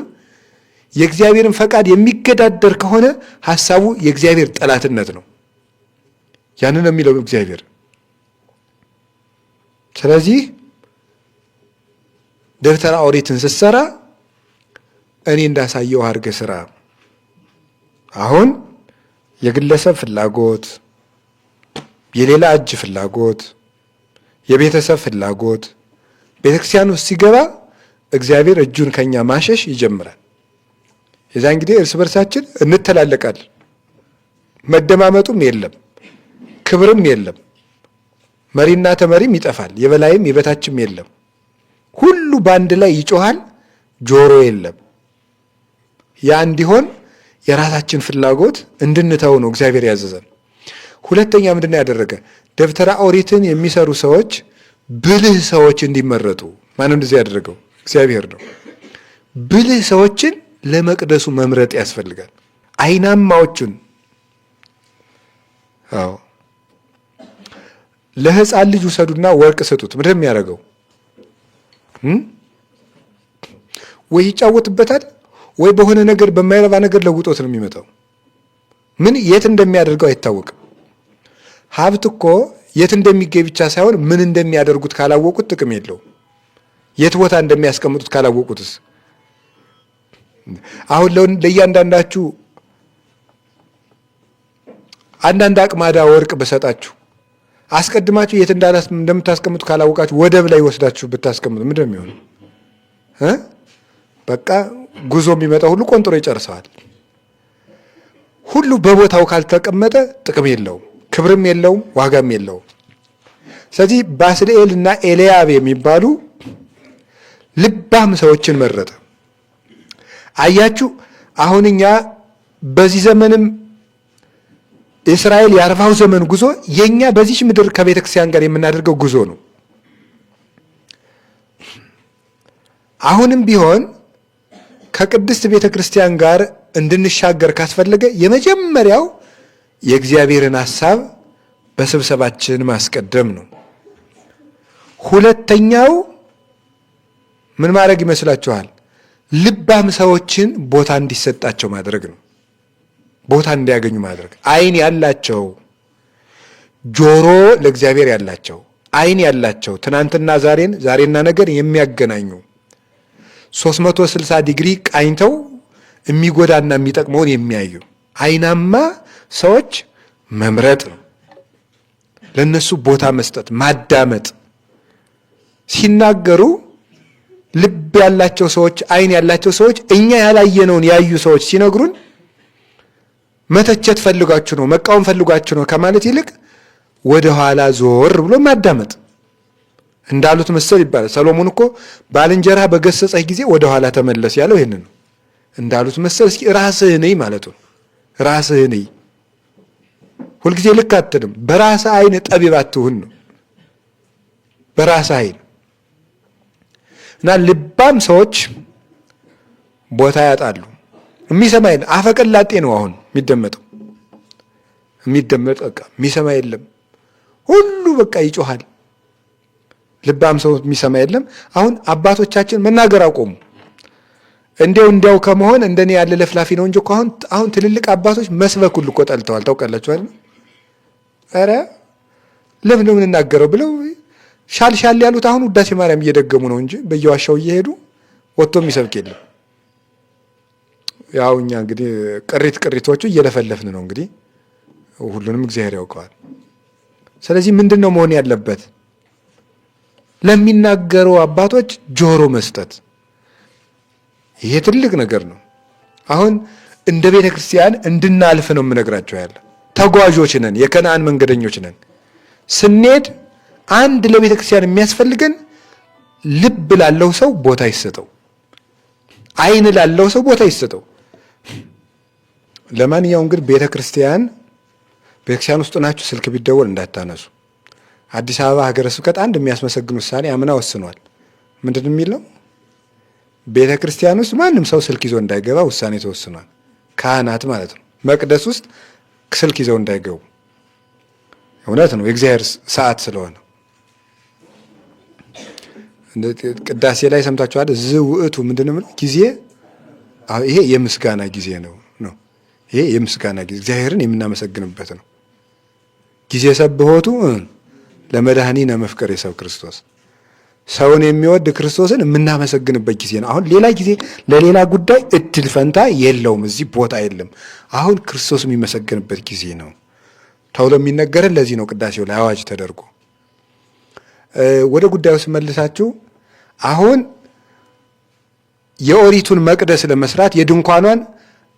የእግዚአብሔርን ፈቃድ የሚገዳደር ከሆነ ሐሳቡ የእግዚአብሔር ጠላትነት ነው። ያንን ነው የሚለው እግዚአብሔር። ስለዚህ ደብተራ ኦሪትን ስትሰራ እኔ እንዳሳየው አድርገህ ስራ። አሁን የግለሰብ ፍላጎት፣ የሌላ እጅ ፍላጎት፣ የቤተሰብ ፍላጎት ቤተክርስቲያን ውስጥ ሲገባ እግዚአብሔር እጁን ከኛ ማሸሽ ይጀምራል። የዛን እንግዲህ እርስ በርሳችን እንተላለቃለን። መደማመጡም የለም፣ ክብርም የለም። መሪና ተመሪም ይጠፋል፣ የበላይም የበታችም የለም። ሁሉ በአንድ ላይ ይጮሃል፣ ጆሮ የለም። ያ እንዲሆን የራሳችን ፍላጎት እንድንተው ነው እግዚአብሔር ያዘዘን። ሁለተኛ ምንድን ነው ያደረገ? ደብተራ ኦሪትን የሚሰሩ ሰዎች ብልህ ሰዎች እንዲመረጡ። ማን እንደዚህ ያደረገው? እግዚአብሔር ነው። ብልህ ሰዎችን ለመቅደሱ መምረጥ ያስፈልጋል። አይናማዎቹን አዎ ለሕፃን ልጅ ውሰዱና ወርቅ ስጡት። ምንድን ነው የሚያደርገው? ወይ ይጫወትበታል ወይ በሆነ ነገር በማይረባ ነገር ለውጦት ነው የሚመጣው። ምን የት እንደሚያደርገው አይታወቅም። ሀብት እኮ የት እንደሚገኝ ብቻ ሳይሆን ምን እንደሚያደርጉት ካላወቁት ጥቅም የለውም። የት ቦታ እንደሚያስቀምጡት ካላወቁትስ? አሁን ለእያንዳንዳችሁ አንዳንድ አቅማዳ ወርቅ በሰጣችሁ አስቀድማችሁ የት እንደምታስቀምጡ ካላወቃችሁ ወደብ ላይ ወስዳችሁ ብታስቀምጡ ምንድን ነው የሚሆነው? በቃ ጉዞ የሚመጣው ሁሉ ቆንጥሮ ይጨርሰዋል። ሁሉ በቦታው ካልተቀመጠ ጥቅም የለውም፣ ክብርም የለውም፣ ዋጋም የለውም። ስለዚህ ባስልኤል እና ኤልያብ የሚባሉ ልባም ሰዎችን መረጠ። አያችሁ፣ አሁን እኛ በዚህ ዘመንም እስራኤል የ40 ዘመን ጉዞ የኛ በዚህ ምድር ከቤተ ክርስቲያን ጋር የምናደርገው ጉዞ ነው። አሁንም ቢሆን ከቅድስት ቤተ ክርስቲያን ጋር እንድንሻገር ካስፈለገ የመጀመሪያው የእግዚአብሔርን ሐሳብ በስብሰባችን ማስቀደም ነው። ሁለተኛው ምን ማድረግ ይመስላችኋል? ልባም ሰዎችን ቦታ እንዲሰጣቸው ማድረግ ነው። ቦታ እንዲያገኙ ማድረግ። ዓይን ያላቸው፣ ጆሮ ለእግዚአብሔር ያላቸው፣ ዓይን ያላቸው ትናንትና ዛሬን፣ ዛሬና ነገን የሚያገናኙ 360 ዲግሪ ቃኝተው የሚጎዳና የሚጠቅመውን የሚያዩ ዓይናማ ሰዎች መምረጥ ነው። ለነሱ ቦታ መስጠት፣ ማዳመጥ። ሲናገሩ ልብ ያላቸው ሰዎች፣ ዓይን ያላቸው ሰዎች እኛ ያላየነውን ያዩ ሰዎች ሲነግሩን መተቸት ፈልጋችሁ ነው፣ መቃወም ፈልጋችሁ ነው ከማለት ይልቅ ወደ ኋላ ዞር ብሎ ማዳመጥ። እንዳሉት መሰል ይባላል። ሰሎሞን እኮ ባልንጀራ በገሰጸህ ጊዜ ወደ ኋላ ተመለስ ያለው ይሄንን ነው። እንዳሉት መሰል እስኪ ራስህ ነይ ማለቱ ነው። ራስህ ነይ፣ ሁልጊዜ ልክ አትልም። በራስህ ዓይን ጠቢብ አትሁን ነው። በራስህ ዓይን እና ልባም ሰዎች ቦታ ያጣሉ። የሚሰማ የለም። አፈቀላጤ ነው አሁን የሚደመጠው። በቃ የሚሰማ የለም። ሁሉ በቃ ይጮሃል። ልባም ሰው የሚሰማ የለም። አሁን አባቶቻችን መናገር አቆሙ። እንዲያው ከመሆን እንደኔ ያለ ለፍላፊ ነው እንጂ አሁን ትልልቅ አባቶች መስበክ ሁሉ እኮ ጠልተዋል። ታውቃላችሁ አይደል? ኧረ ለምን ነው የምንናገረው ብለው ሻል ያሉት አሁን ውዳሴ ማርያም እየደገሙ ነው እንጂ በየዋሻው እየሄዱ ወጥቶ የሚሰብክ የለም። ያው እኛ እንግዲህ ቅሪቶቹ እየለፈለፍን ነው እንግዲህ፣ ሁሉንም እግዚአብሔር ያውቀዋል። ስለዚህ ምንድን ነው መሆን ያለበት? ለሚናገሩ አባቶች ጆሮ መስጠት። ይሄ ትልቅ ነገር ነው። አሁን እንደ ቤተ ክርስቲያን እንድናልፍ ነው የምነግራቸው ያለ። ተጓዦች ነን፣ የከነዓን መንገደኞች ነን። ስንሄድ አንድ ለቤተ ክርስቲያን የሚያስፈልገን ልብ ላለው ሰው ቦታ ይሰጠው፣ ዓይን ላለው ሰው ቦታ ይሰጠው። ለማንኛውም ግን ቤተ ክርስቲያን ውስጥ ናችሁ ስልክ ቢደወል እንዳታነሱ። አዲስ አበባ ሀገረ ስብከት አንድ የሚያስመሰግን ውሳኔ አምና ወስኗል። ምንድን የሚለው? ቤተ ክርስቲያን ውስጥ ማንም ሰው ስልክ ይዞ እንዳይገባ ውሳኔ ተወስኗል። ካህናት ማለት ነው። መቅደስ ውስጥ ስልክ ይዘው እንዳይገቡ። እውነት ነው፣ የእግዚአብሔር ሰዓት ስለሆነ። ቅዳሴ ላይ ሰምታችኋል። ዝውዕቱ ምንድን ነው ጊዜ? ይሄ የምስጋና ጊዜ ነው። ይሄ የምስጋና ጊዜ እግዚአብሔርን የምናመሰግንበት ነው። ጊዜ ሰብሖቱ ለመድኃኒነ መፍቀሬ ሰብ ክርስቶስ፣ ሰውን የሚወድ ክርስቶስን የምናመሰግንበት ጊዜ ነው። አሁን ሌላ ጊዜ ለሌላ ጉዳይ እድል ፈንታ የለውም፣ እዚህ ቦታ የለም። አሁን ክርስቶስ የሚመሰግንበት ጊዜ ነው ተብሎ የሚነገረን ለዚህ ነው። ቅዳሴው ላይ አዋጅ ተደርጎ ወደ ጉዳዩ ስመልሳችሁ አሁን የኦሪቱን መቅደስ ለመስራት የድንኳኗን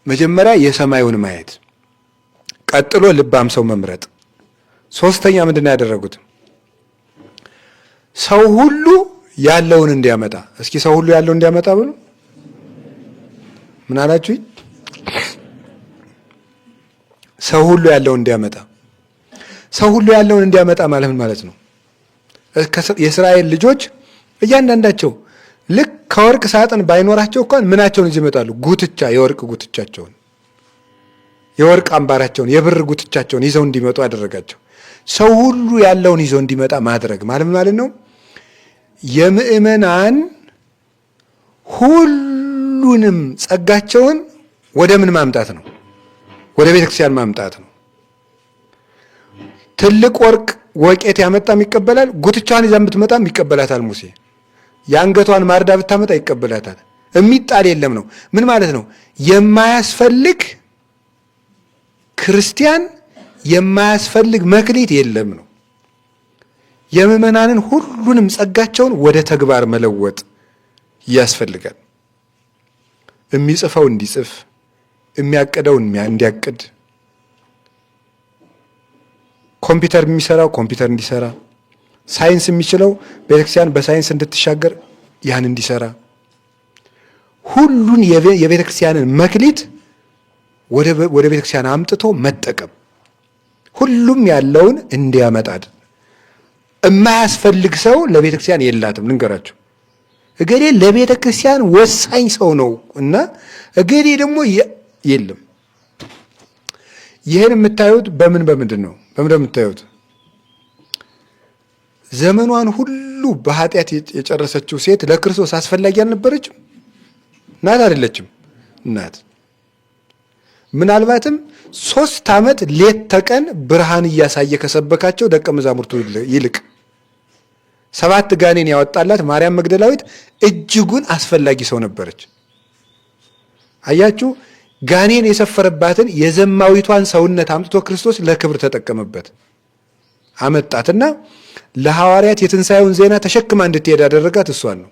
መጀመሪያ የሰማዩን ማየት፣ ቀጥሎ ልባም ሰው መምረጥ፣ ሶስተኛ ምንድን ነው ያደረጉት? ሰው ሁሉ ያለውን እንዲያመጣ። እስኪ ሰው ሁሉ ያለውን እንዲያመጣ ብሎ ምን አላችሁ? ሰው ሁሉ ያለውን እንዲያመጣ። ሰው ሁሉ ያለውን እንዲያመጣ ማለት ምን ማለት ነው? የእስራኤል ልጆች እያንዳንዳቸው ልክ ከወርቅ ሳጥን ባይኖራቸው እንኳን ምናቸውን ይዘው ይመጣሉ? ጉትቻ፣ የወርቅ ጉትቻቸውን፣ የወርቅ አምባራቸውን፣ የብር ጉትቻቸውን ይዘው እንዲመጡ አደረጋቸው። ሰው ሁሉ ያለውን ይዘው እንዲመጣ ማድረግ ማለት ነው የምእመናን ሁሉንም ጸጋቸውን ወደ ምን ማምጣት ነው? ወደ ቤተ ክርስቲያን ማምጣት ነው። ትልቅ ወርቅ ወቄት ያመጣም ይቀበላል። ጉትቻዋን ይዛ ብትመጣም ይቀበላታል። ሙሴ የአንገቷን ማርዳ ብታመጣ ይቀበላታል። የሚጣል የለም ነው። ምን ማለት ነው? የማያስፈልግ ክርስቲያን የማያስፈልግ መክሊት የለም ነው። የምእመናንን ሁሉንም ጸጋቸውን ወደ ተግባር መለወጥ ያስፈልጋል። የሚጽፈው እንዲጽፍ፣ የሚያቅደው እንዲያቅድ፣ ኮምፒውተር የሚሰራው ኮምፒውተር እንዲሰራ፣ ሳይንስ የሚችለው ቤተክርስቲያን በሳይንስ እንድትሻገር ያን እንዲሰራ፣ ሁሉን የቤተክርስቲያንን መክሊት ወደ ቤተክርስቲያን አምጥቶ መጠቀም፣ ሁሉም ያለውን እንዲያመጣድ። የማያስፈልግ ሰው ለቤተክርስቲያን የላትም። ልንገራችሁ፣ እገሌ ለቤተክርስቲያን ወሳኝ ሰው ነው እና እገሌ ደግሞ የለም። ይህን የምታዩት በምንድን ነው? የምታዩት ዘመኗን ሁሉ በኃጢአት የጨረሰችው ሴት ለክርስቶስ አስፈላጊ አልነበረችም? ናት አይደለችም? ናት። ምናልባትም 3 ዓመት ሌት ተቀን ብርሃን እያሳየ ከሰበካቸው ደቀ መዛሙርቱ ይልቅ 7 ጋኔን ያወጣላት ማርያም መግደላዊት እጅጉን አስፈላጊ ሰው ነበረች። አያችሁ፣ ጋኔን የሰፈረባትን የዘማዊቷን ሰውነት አምጥቶ ክርስቶስ ለክብር ተጠቀመበት። አመጣትና ለሐዋርያት የትንሣኤውን ዜና ተሸክማ እንድትሄድ ያደረጋት እሷን ነው።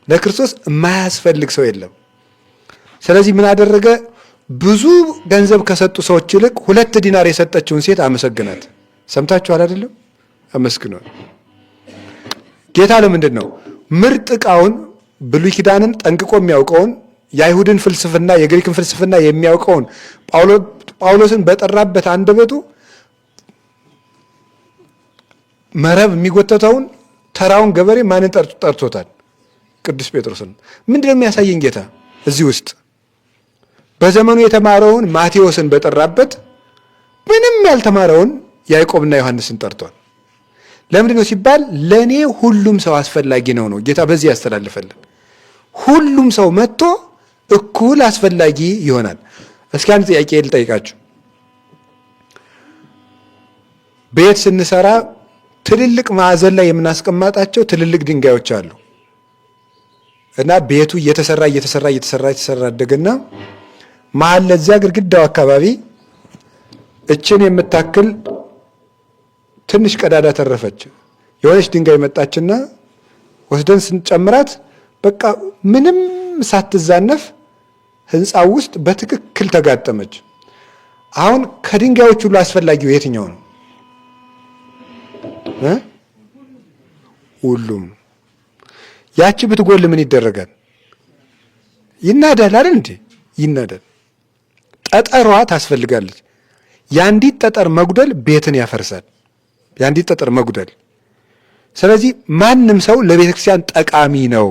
ለክርስቶስ የማያስፈልግ ሰው የለም። ስለዚህ ምን አደረገ? ብዙ ገንዘብ ከሰጡ ሰዎች ይልቅ 2 ዲናር የሰጠችውን ሴት አመሰግናት። ሰምታችኋል አይደለም? አመስግኗል። ጌታ ለምንድን ነው ምርጥ ዕቃውን ብሉይ ኪዳንን ጠንቅቆ የሚያውቀውን የአይሁድን ፍልስፍና የግሪክን ፍልስፍና የሚያውቀውን ጳውሎስን በጠራበት አንደበቱ መረብ የሚጎተተውን ተራውን ገበሬ ማንን ጠርቶታል? ቅዱስ ጴጥሮስን። ምንድነው የሚያሳየን ጌታ እዚህ ውስጥ? በዘመኑ የተማረውን ማቴዎስን በጠራበት ምንም ያልተማረውን ያዕቆብና ዮሐንስን ጠርቷል። ለምንድን ነው ሲባል ለእኔ ሁሉም ሰው አስፈላጊ ነው ጌታ በዚህ ያስተላልፈልን። ሁሉም ሰው መጥቶ እኩል አስፈላጊ ይሆናል። እስኪ አንድ ጥያቄ ልጠይቃችሁ። ቤት ስንሰራ ትልልቅ ማዕዘን ላይ የምናስቀምጣቸው ትልልቅ ድንጋዮች አሉ እና ቤቱ እየተሰራ አደገና መሀል ለዚያ ግድግዳው አካባቢ እችን የምታክል ትንሽ ቀዳዳ ተረፈች። የሆነች ድንጋይ መጣችና ወስደን ስንጨምራት በቃ ምንም ሳትዛነፍ ህንፃው ውስጥ በትክክል ተጋጠመች። አሁን ከድንጋዮች ሁሉ አስፈላጊው የትኛው ነው? ሁሉም። ያቺ ብትጎል ምን ይደረጋል? ይናዳል አይደል እንዴ? ይናዳል። ጠጠሯ ታስፈልጋለች። የአንዲት ጠጠር መጉደል ቤትን ያፈርሳል። የአንዲት ጠጠር መጉደል። ስለዚህ ማንም ሰው ለቤተ ክርስቲያን ጠቃሚ ነው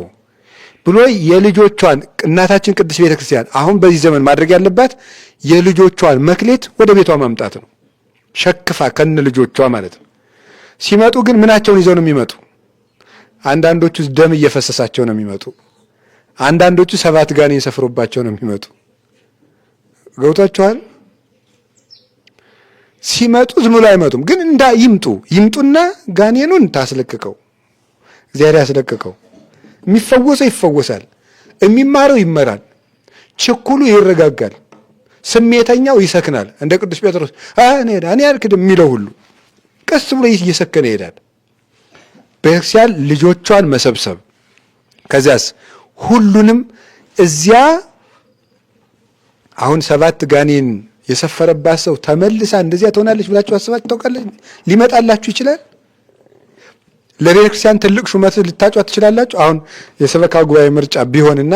ብሎ የልጆቿን እናታችን ቅድስት ቤተ ክርስቲያን አሁን በዚህ ዘመን ማድረግ ያለባት የልጆቿን መክሌት ወደ ቤቷ ማምጣት ነው። ሸክፋ ከነ ልጆቿ ማለት ነው። ሲመጡ ግን ምናቸውን ይዘው ነው የሚመጡ? አንዳንዶቹ ደም እየፈሰሳቸው ነው የሚመጡ። አንዳንዶቹ 7 ጋኔን ሰፍሮባቸው ነው የሚመጡ። ገብቷችኋል? ሲመጡ ዝም ብሎ አይመጡም። ግን ይምጡና ጋኔኑን ታስለቅቀው፣ እግዚአብሔር ያስለቅቀው። የሚፈወሰው ይፈወሳል፣ የሚማረው ይመራል፣ ችኩሉ ይረጋጋል፣ ስሜተኛው ይሰክናል። እንደ ቅዱስ ጴጥሮስ እኔ አልክድም የሚለው ሁሉ ቀስ ብሎ እየሰከነ ይሄዳል። ቤተክርስቲያን ልጆቿን መሰብሰብ፣ ከዚያስ ሁሉንም እዚያ አሁን 7 ጋኔን የሰፈረባት ሰው ተመልሳ እንደዚያ ትሆናለች ብላችሁ አስባችሁ ታውቃለች? ሊመጣላችሁ ይችላል። ለቤተ ክርስቲያን ትልቅ ሹመት ልታጯት ትችላላችሁ። አሁን የሰበካ ጉባኤ ምርጫ ቢሆንና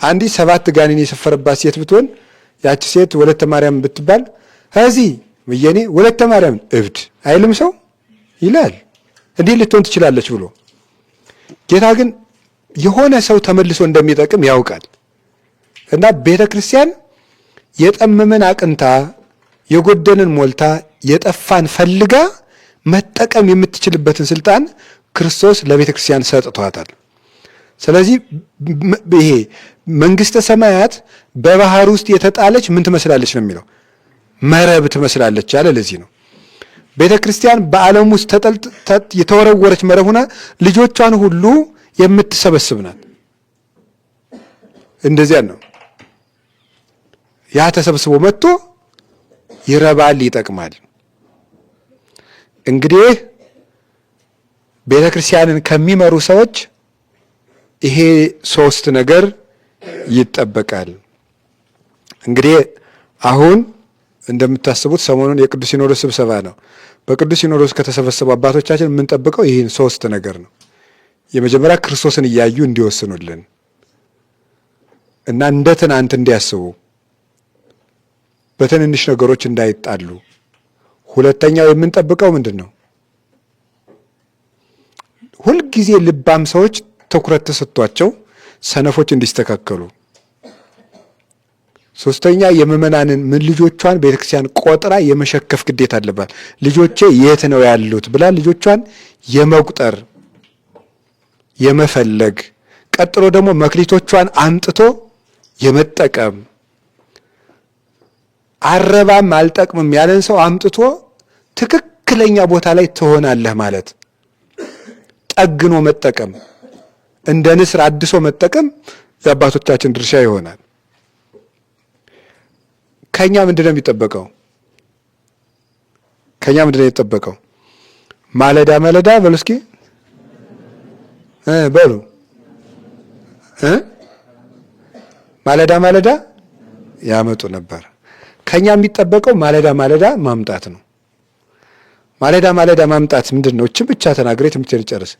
አንዲት 7 ጋኔን የሰፈረባት ሴት ብትሆን ያቺ ሴት ወለተ ማርያም ብትባል እዚህ ወየኔ ወለተ ማርያም እብድ አይልም ሰው ይላል። እንዲህ ልትሆን ትችላለች ብሎ ጌታ ግን የሆነ ሰው ተመልሶ እንደሚጠቅም ያውቃል። እና ቤተ ክርስቲያን የጠመመን አቅንታ የጎደንን ሞልታ የጠፋን ፈልጋ መጠቀም የምትችልበትን ስልጣን ክርስቶስ ለቤተ ክርስቲያን ሰጥቷታል። ስለዚህ ይሄ መንግስተ ሰማያት በባህር ውስጥ የተጣለች ምን ትመስላለች ነው የሚለው? መረብ ትመስላለች አለ። ለዚህ ነው ቤተ ክርስቲያን በዓለም ውስጥ የተወረወረች መረብ ሆና ልጆቿን ሁሉ የምትሰበስብ ናት። እንደዚያ ነው። ያ ተሰብስቦ መጥቶ ይረባል፣ ይጠቅማል። እንግዲህ ቤተ ክርስቲያንን ከሚመሩ ሰዎች ይሄ 3 ነገር ይጠበቃል። እንግዲህ አሁን እንደምታስቡት ሰሞኑን የቅዱስ ሲኖዶስ ስብሰባ ነው። በቅዱስ ሲኖዶስ ከተሰበሰቡ አባቶቻችን የምንጠብቀው ይህን 3 ነገር ነው። የመጀመሪያ ክርስቶስን እያዩ እንዲወስኑልን እና እንደ ትናንት እንዲያስቡ፣ በትንንሽ ነገሮች እንዳይጣሉ። ሁለተኛው የምንጠብቀው ምንድን ነው? ሁልጊዜ ልባም ሰዎች ትኩረት ተሰጥቷቸው ሰነፎች እንዲስተካከሉ። ሶስተኛ የምእመናንን ልጆቿን ቤተክርስቲያን ቆጥራ የመሸከፍ ግዴታ አለባት። ልጆቼ የት ነው ያሉት ብላ ልጆቿን የመቁጠር የመፈለግ፣ ቀጥሎ ደግሞ መክሊቶቿን አምጥቶ የመጠቀም፣ አረባም አልጠቅምም ያለን ሰው አምጥቶ ትክክለኛ ቦታ ላይ ትሆናለህ ማለት፣ ጠግኖ መጠቀም፣ እንደ ንስር አድሶ መጠቀም የአባቶቻችን ድርሻ ይሆናል። ከኛ ምንድነው የሚጠበቀው? ከኛ ምንድነው የሚጠበቀው? ማለዳ ማለዳ በሉ እስኪ በሉ ማለዳ ማለዳ ያመጡ ነበር። ከኛ የሚጠበቀው ማለዳ ማለዳ ማምጣት ነው። ማለዳ ማለዳ ማምጣት ምንድን ነው? እችን ብቻ ተናግሬ ትምህርት ልጨርስ።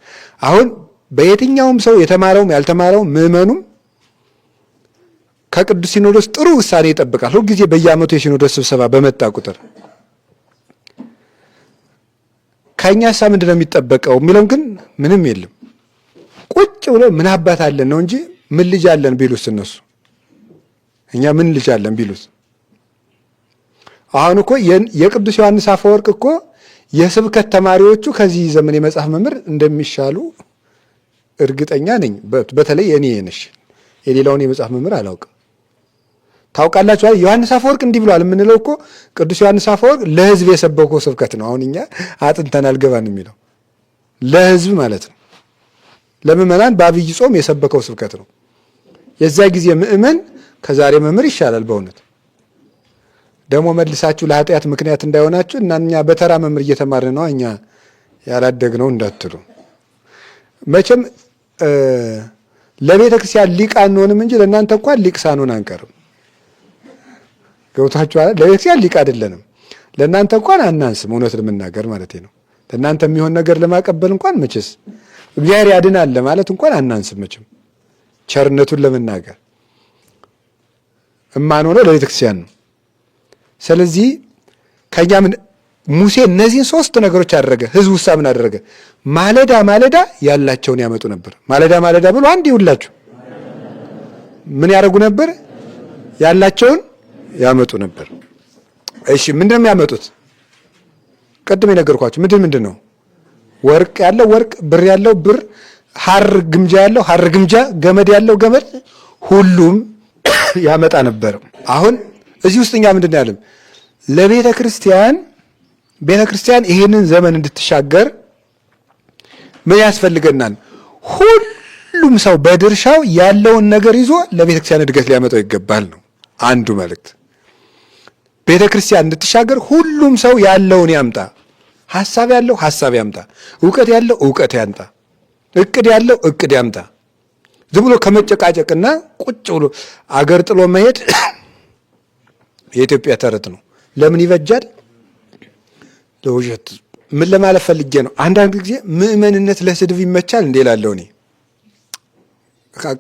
አሁን በየትኛውም ሰው የተማረውም ያልተማረውም ምእመኑም ከቅዱስ ሲኖዶስ ጥሩ ውሳኔ ይጠብቃል። ሁልጊዜ በየዓመቱ የሲኖዶስ ስብሰባ በመጣ ቁጥር ከእኛሳ ምንድን ነው የሚጠበቀው የሚለው ግን ምንም የለም። ቁጭ ብሎ ምን አባት አለን ነው እንጂ ምን ልጅ አለን ቢሉስ እነሱ እኛ ምን ልጅ አለን ቢሉስ። አሁን እኮ የቅዱስ ዮሐንስ አፈወርቅ እኮ የስብከት ተማሪዎቹ ከዚህ ዘመን የመጽሐፍ መምህር እንደሚሻሉ እርግጠኛ ነኝ። በተለይ እኔ ነሽ የሌላውን የመጽሐፍ መምህር አላውቅም። ታውቃላችሁ አይደል? ዮሐንስ አፈወርቅ እንዲህ ብሏል የምንለው እኮ ቅዱስ ዮሐንስ አፈወርቅ ለሕዝብ የሰበከው ስብከት ነው። አሁን እኛ አጥንተን አልገባን የሚለው ለሕዝብ ማለት ነው። ለምእመናን በአብይ ጾም የሰበከው ስብከት ነው። የዛ ጊዜ ምእመን ከዛሬ መምህር ይሻላል በእውነት። ደግሞ መልሳችሁ ለኃጢአት ምክንያት እንዳይሆናችሁ እና እኛ በተራ መምህር እየተማርን ነው እኛ ያላደግነው እንዳትሉ። መቼም ለቤተ ክርስቲያን ሊቅ አንሆንም እንጂ ለእናንተ እንኳን ሊቅ ሳንሆን አንቀርም። ገብታችኋል? ለቤተክርስቲያን ሊቅ አይደለንም፣ ለእናንተ እንኳን አናንስም። እውነት ለመናገር ማለት ነው። ለእናንተ የሚሆን ነገር ለማቀበል እንኳን መቼስ እግዚአብሔር ያድናል ለማለት እንኳን አናንስም መቼም። ቸርነቱን ለመናገር እማንሆነው ለቤተክርስቲያን ነው። ስለዚህ ከኛ ምን ሙሴ እነዚህን 3 ነገሮች አደረገ። ህዝቡ ውሳ ምን አደረገ? ማለዳ ማለዳ ያላቸውን ያመጡ ነበር። ማለዳ ማለዳ ብሎ አንድ ይውላችሁ ምን ያደርጉ ነበር? ያላቸውን ያመጡ ነበር። እሺ ምንድነው የሚያመጡት? ቅድም የነገርኳችሁ ምንድን ነው? ወርቅ ያለው ወርቅ፣ ብር ያለው ብር፣ ሐር ግምጃ ያለው ሐር ግምጃ፣ ገመድ ያለው ገመድ፣ ሁሉም ያመጣ ነበር። አሁን እዚህ ውስጥ እኛ ምንድን ያለም ለቤተ ክርስቲያን ይሄንን ዘመን እንድትሻገር ምን ያስፈልገናል? ሁሉም ሰው በድርሻው ያለውን ነገር ይዞ ለቤተ ክርስቲያን እድገት ሊያመጣው ይገባል ነው አንዱ መልእክት። ቤተ ክርስቲያን እንድትሻገር ሁሉም ሰው ያለውን ያምጣ። ሐሳብ ያለው ሐሳብ ያምጣ፣ ዕውቀት ያለው ዕውቀት ያምጣ፣ እቅድ ያለው እቅድ ያምጣ። ዝም ብሎ ከመጨቃጨቅና ቁጭ ብሎ አገር ጥሎ መሄድ የኢትዮጵያ ተረት ነው። ለምን ይበጃል? ለውሸት። ምን ለማለት ፈልጌ ነው? አንዳንድ ጊዜ ምእመንነት ለስድብ ይመቻል እንዴ እላለሁ እኔ።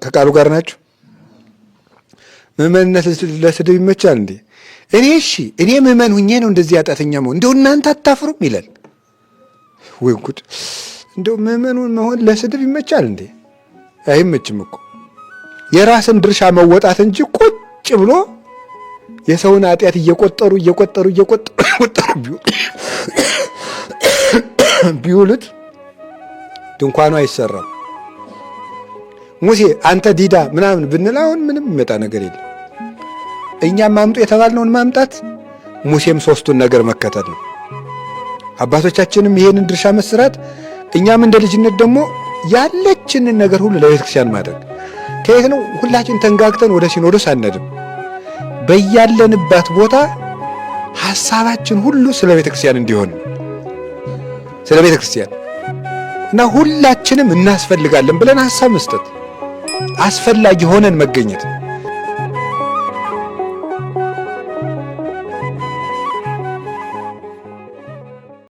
ከቃሉ ጋር ናችሁ? ምእመንነት ለስድብ ይመቻል እንዴ? እኔ ምእመን ሁኜ ነው እንደዚህ ያጣተኛ መሆን፣ እንደው እናንተ አታፍሩም ይላል። ወይ ጉድ! እንደው ምእመኑን መሆን ለስድብ ይመቻል እንዴ? አይመችም እኮ። የራስን ድርሻ መወጣት እንጂ ቁጭ ብሎ የሰውን ኃጢአት እየቆጠሩ ቢውሉት ድንኳኑ አይሰራም። ሙሴ አንተ ዲዳ ምናምን ብንል አሁን ምንም የሚመጣ ነገር የለም። እኛም ማምጡ የተባልነውን ማምጣት፣ ሙሴም 3ቱን ነገር መከተል ነው። አባቶቻችንም ይሄንን ድርሻ መስራት፣ እኛም እንደ ልጅነት ደግሞ ያለችንን ነገር ሁሉ ለቤተ ክርስቲያን ማድረግ። ከየት ነው? ሁላችን ተንጋግተን ወደ ሲኖዶስ አንሄድም። በያለንበት ቦታ ሐሳባችን ሁሉ ስለ ቤተ ክርስቲያን እንዲሆን፣ ስለ ቤተ ክርስቲያን እና ሁላችንም እናስፈልጋለን ብለን ሐሳብ መስጠት፣ አስፈላጊ ሆነን መገኘት